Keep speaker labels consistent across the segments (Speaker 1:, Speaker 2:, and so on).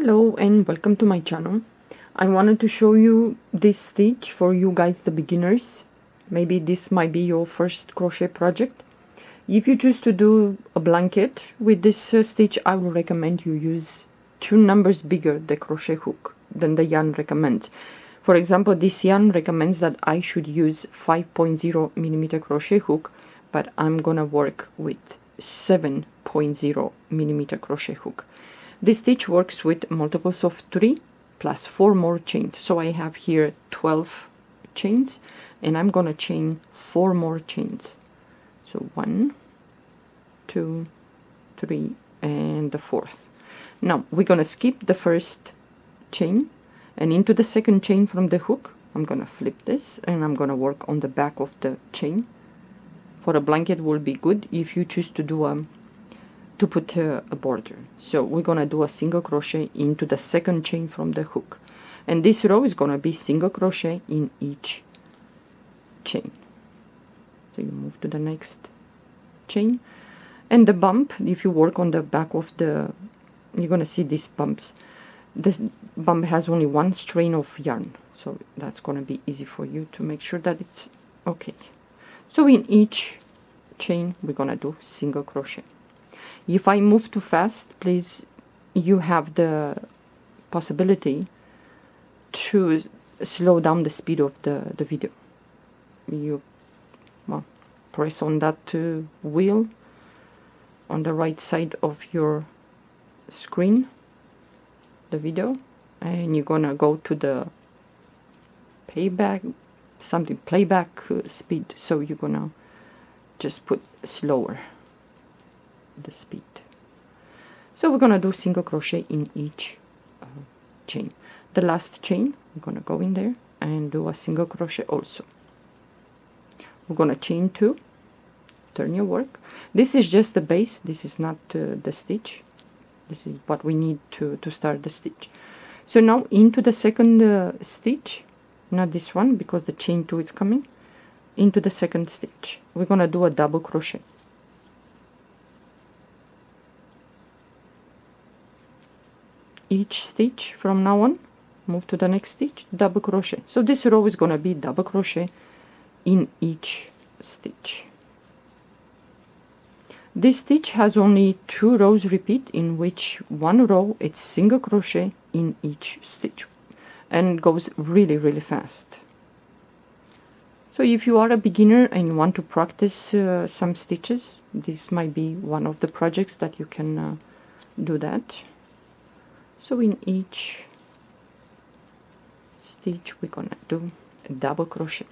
Speaker 1: Hello and welcome to my channel. I wanted to show you this stitch for you guys, the beginners. Maybe this might be your first crochet project. If you choose to do a blanket with this stitch, I will recommend you use 2 numbers bigger the crochet hook than the yarn recommends. For example, this yarn recommends that I should use 5.0 millimeter crochet hook, but I'm gonna work with 7.0 millimeter crochet hook. This stitch works with multiples of 3 plus 4 more chains. So I have here 12 chains and I'm gonna chain 4 more chains. So 1, 2, 3 and the 4th. Now we're gonna skip the first chain and into the second chain from the hook. I'm gonna flip this and I'm gonna work on the back of the chain. For a blanket will be good if you choose to do to put a border. So we're gonna do a single crochet into the second chain from the hook, and this row is gonna be single crochet in each chain. So you move to the next chain, and the bump, if you work on the back of the, you're gonna see these bumps. This bump has only 1 strain of yarn, so that's gonna be easy for you to make sure that it's okay. So in each chain we're gonna do single crochet. If I move too fast, please, you have the possibility to slow down the speed of the video. You press on that wheel on the right side of your screen, the video, and you're gonna go to the playback speed. So you're gonna just put slower the speed. So we're gonna do single crochet in each chain. The last chain, I'm gonna go in there and do a single crochet also. We're gonna chain 2, turn your work. This is just the base, this is not the stitch. This is what we need to start the stitch. So now into the second stitch, not this one because the chain 2 is coming, into the second stitch we're gonna do a double crochet. Each stitch from now on, move to the next stitch, double crochet. So this row is gonna be double crochet in each stitch. This stitch has only 2 rows repeat, in which 1 row it's single crochet in each stitch, and goes really fast. So if you are a beginner and you want to practice some stitches, this might be one of the projects that you can do that. So in each stitch we're gonna do a double crochet.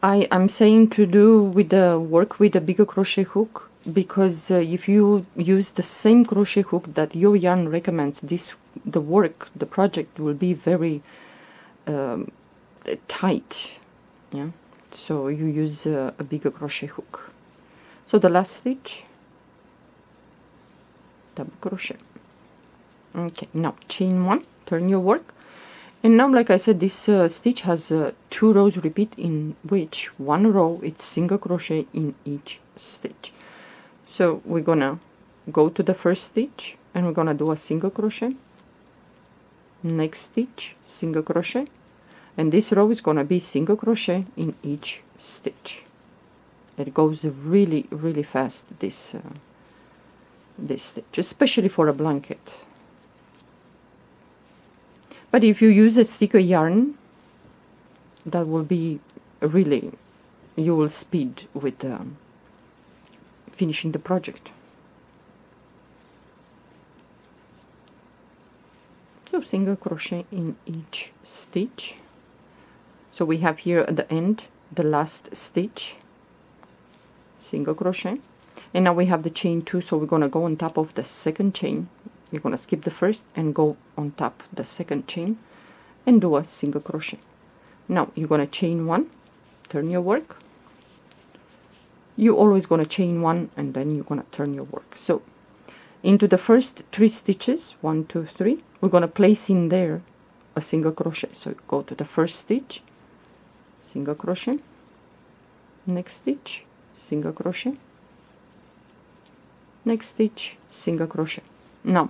Speaker 1: I'm saying to do with the work with a bigger crochet hook because if you use the same crochet hook that your yarn recommends, the project will be very tight. Yeah, so you use a bigger crochet hook. So the last stitch, double crochet. Okay, now chain 1, turn your work, and now like I said, this stitch has 2 rows repeat, in which 1 row it's single crochet in each stitch. So we're gonna go to the first stitch and we're gonna do a single crochet, next stitch single crochet, and this row is gonna be single crochet in each stitch. It goes really fast, this stitch, especially for a blanket. But if you use a thicker yarn, that will be really, you will speed with finishing the project. So single crochet in each stitch. So we have here at the end the last stitch, single crochet. And now we have the chain 2, so we're gonna go on top of the second chain. We're gonna skip the first and go on top the second chain and do a single crochet. Now you're gonna chain 1, turn your work. You're always gonna chain 1 and then you're gonna turn your work. So into the first 3 stitches, 1, 2, 3, we're gonna place in there a single crochet. So go to the first stitch, single crochet, next stitch, single crochet, next stitch, single crochet. Now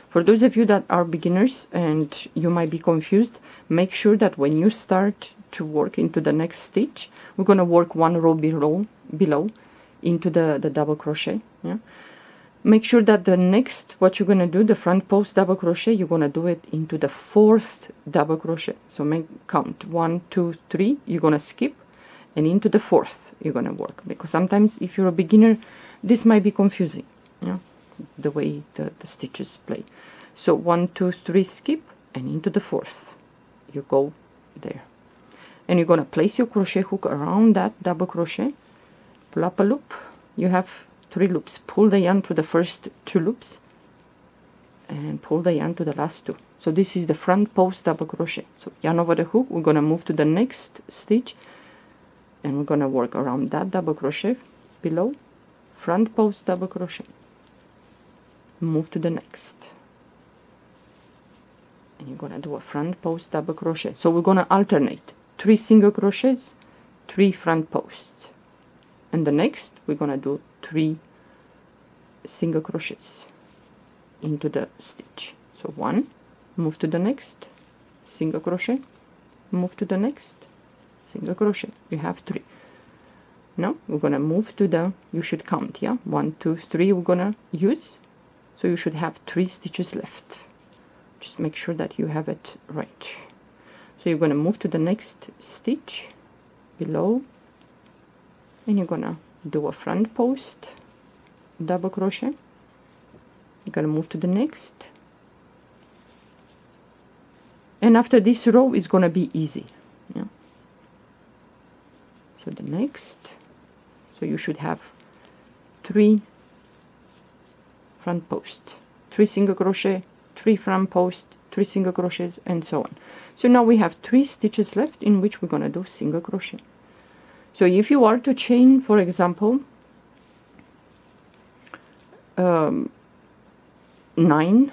Speaker 1: for those of you that are beginners and you might be confused, make sure that when you start to work into the next stitch, we're going to work one row below into the double crochet. Yeah, make sure that the next, what you're going to do, the front post double crochet, you're going to do it into the 4th double crochet. So make count 1 2 3, you're going to skip, and into the 4th you're going to work, because sometimes if you're a beginner this might be confusing, yeah, the way the stitches play. So 1 2 3, skip, and into the 4th you go there, and you're going to place your crochet hook around that double crochet, pull up a loop. You have 3 loops. Pull the yarn through the first 2 loops and pull the yarn to the last 2. So this is the front post double crochet. So yarn over the hook, we're going to move to the next stitch and we're going to work around that double crochet below, front post double crochet, move to the next, and you're going to do a front post double crochet. So we're going to alternate 3 single crochets, 3 front posts, and the next we're going to do 3 single crochets into the stitch. So 1, move to the next, single crochet, move to the next, single crochet. You have 3. Now we're going to move to the, you should count, yeah, 1 2 3 we're going to use, so you should have 3 stitches left. Just make sure that you have it right. So you're going to move to the next stitch below, and you're going to do a front post double crochet. You're going to move to the next, and after this row is going to be easy, yeah. So the next, so you should have 3 front post, 3 single crochet, 3 front post, 3 single crochets, and so on. So now we have 3 stitches left in which we're going to do single crochet. So if you are to chain, for example, 9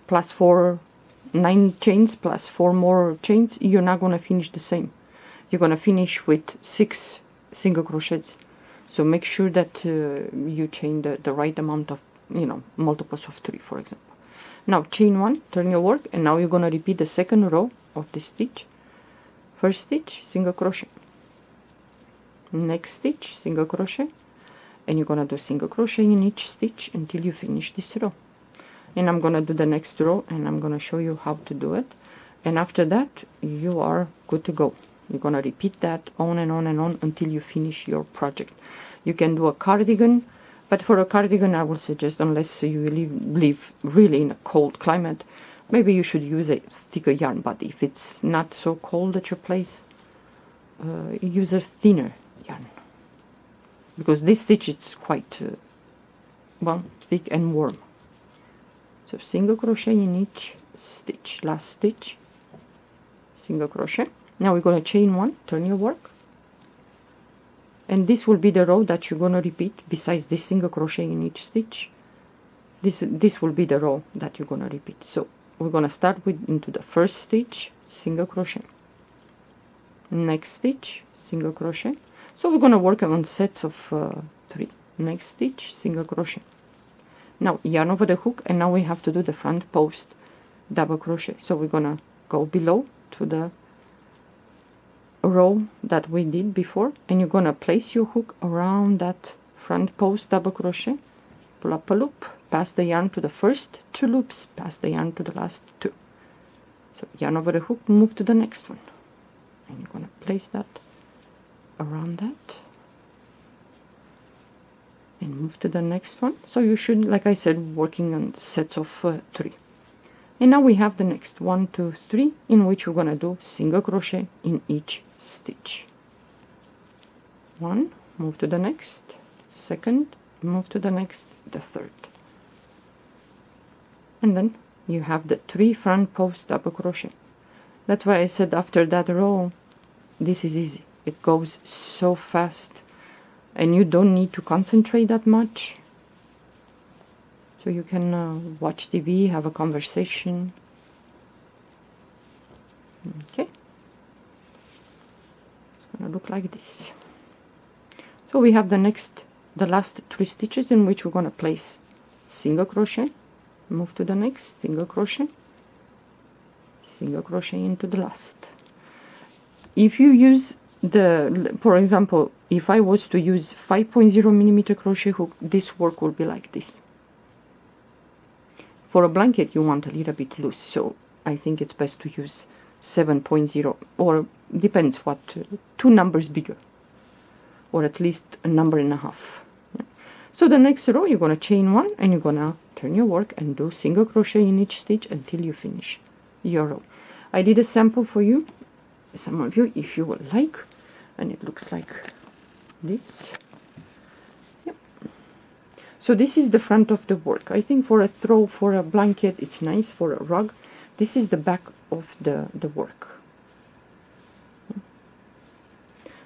Speaker 1: plus 4, 9 chains plus 4 more chains, you're not going to finish the same. You're going to finish with 6 single crochets. So make sure that you chain the right amount of, you know, multiples of 3, for example. Now chain 1, turn your work, and now you're going to repeat the second row of this stitch. First stitch, single crochet, next stitch, single crochet, and you're going to do single crochet in each stitch until you finish this row. And I'm going to do the next row and I'm going to show you how to do it, and after that you are good to go. You're going to repeat that on and on and on until you finish your project. You can do a cardigan, but for a cardigan I would suggest, unless you live really in a cold climate, maybe you should use a thicker yarn. But if it's not so cold at your place, use a thinner yarn, because this stitch is quite well, thick and warm. So single crochet in each stitch, last stitch, single crochet. Now we're going to chain 1, turn your work, and this will be the row that you're going to repeat. Besides this single crochet in each stitch, this will be the row that you're going to repeat. So we're going to start with into the first stitch, single crochet, next stitch, single crochet. So we're going to work on sets of 3. Next stitch, single crochet. Now yarn over the hook, and now we have to do the front post double crochet. So we're going to go below to the row that we did before, and you're going to place your hook around that front post double crochet, pull up a loop, pass the yarn to the first 2 loops, pass the yarn to the last 2. So yarn over the hook, move to the next one, and you're going to place that around that and move to the next one. So you should, like I said, working on sets of 3. And now we have the next 1 2 3 in which we're going to do single crochet in each stitch. 1, move to the next, second, move to the next, the third, and then you have the 3 front post double crochet. That's why I said after that row this is easy. It goes so fast and you don't need to concentrate that much. So you can watch TV, have a conversation. Okay. It's gonna look like this. So we have the next the last 3 stitches in which we're going to place single crochet, move to the next, single crochet into the last. If you use the, for example, if I was to use 5.0 millimeter crochet hook, this work will be like this. For a blanket you want a little bit loose, so I think it's best to use 7.0, or depends what, 2 numbers bigger, or at least a number and a half. Yeah. So the next row you're going to chain 1 and you're going to turn your work and do single crochet in each stitch until you finish your row. I did a sample for you, some of you, if you would like, and it looks like this. Yep. So this is the front of the work. I think for a throw, for a blanket, it's nice. For a rug, this is the back of the work.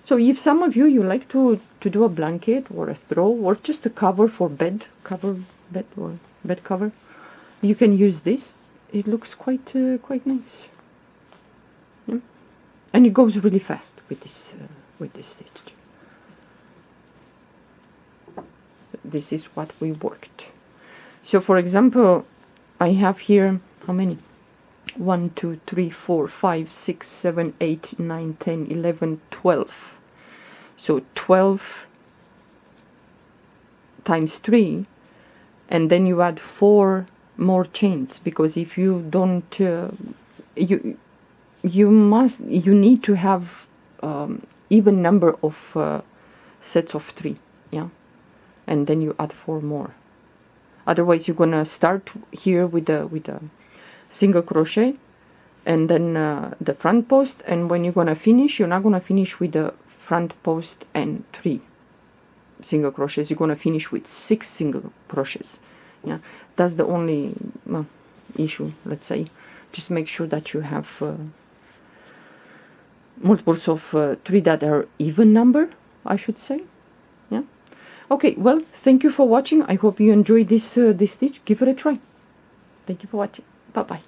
Speaker 1: So if some of you like to do a blanket or a throw or just a cover for bed cover, or bed cover, you can use this. It looks quite nice. Yeah. And it goes really fast with this stitch. This is what we worked. So for example, I have here how many? 1, 2, 3, 4, 5, 6, 7, 8, 9, 10, 11, 12. So 12 times 3, and then you add 4 more chains, because if you don't, you need to have even number of sets of 3, yeah, and then you add 4 more. Otherwise you're gonna start here with a single crochet and then the front post, and when you're gonna finish, you're not gonna finish with the front post and 3 single crochets. You're gonna finish with 6 single crochets. Yeah, that's the only issue, let's say. Just make sure that you have multiples of 3 that are even number, I should say. Yeah. Okay, well, thank you for watching. I hope you enjoyed this stitch. Give it a try. Thank you for watching. Bye bye.